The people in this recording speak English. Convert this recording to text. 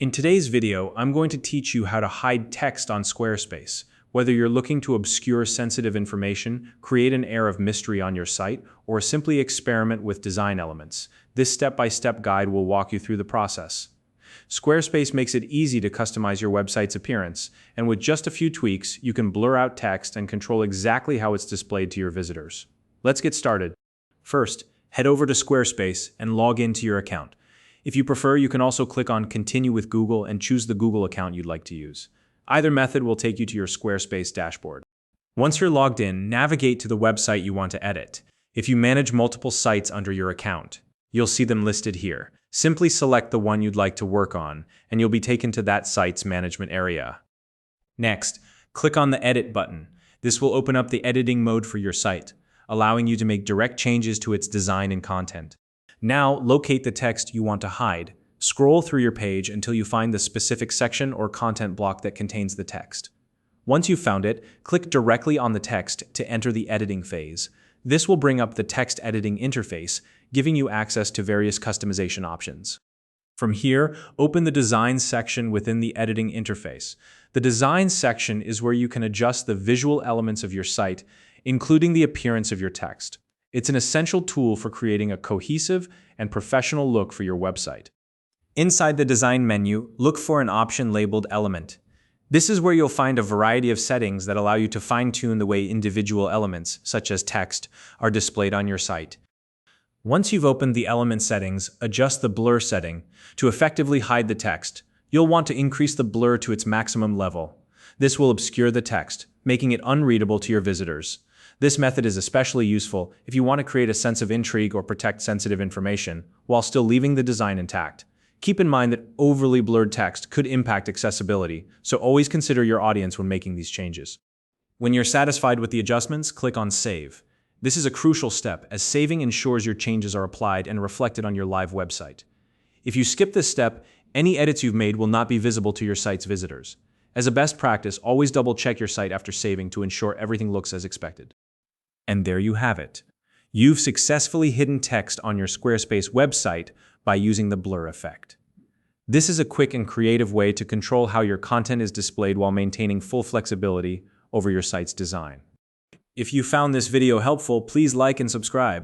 In today's video, I'm going to teach you how to hide text on Squarespace. Whether you're looking to obscure sensitive information, create an air of mystery on your site, or simply experiment with design elements, this step-by-step guide will walk you through the process. Squarespace makes it easy to customize your website's appearance, and with just a few tweaks, you can blur out text and control exactly how it's displayed to your visitors. Let's get started. First, head over to Squarespace and log into your account. If you prefer, you can also click on Continue with Google and choose the Google account you'd like to use. Either method will take you to your Squarespace dashboard. Once you're logged in, navigate to the website you want to edit. If you manage multiple sites under your account, you'll see them listed here. Simply select the one you'd like to work on, and you'll be taken to that site's management area. Next, click on the Edit button. This will open up the editing mode for your site, allowing you to make direct changes to its design and content. Now, locate the text you want to hide. Scroll through your page until you find the specific section or content block that contains the text. Once you've found it, click directly on the text to enter the editing phase. This will bring up the text editing interface, giving you access to various customization options. From here, open the Design section within the editing interface. The Design section is where you can adjust the visual elements of your site, including the appearance of your text. It's an essential tool for creating a cohesive and professional look for your website. Inside the Design menu, look for an option labeled Element. This is where you'll find a variety of settings that allow you to fine-tune the way individual elements, such as text, are displayed on your site. Once you've opened the element settings, adjust the blur setting. To effectively hide the text, you'll want to increase the blur to its maximum level. This will obscure the text, making it unreadable to your visitors. This method is especially useful if you want to create a sense of intrigue or protect sensitive information, while still leaving the design intact. Keep in mind that overly blurred text could impact accessibility, so always consider your audience when making these changes. When you're satisfied with the adjustments, click on Save. This is a crucial step, as saving ensures your changes are applied and reflected on your live website. If you skip this step, any edits you've made will not be visible to your site's visitors. As a best practice, always double-check your site after saving to ensure everything looks as expected. And there you have it. You've successfully hidden text on your Squarespace website by using the blur effect. This is a quick and creative way to control how your content is displayed while maintaining full flexibility over your site's design. If you found this video helpful, please like and subscribe.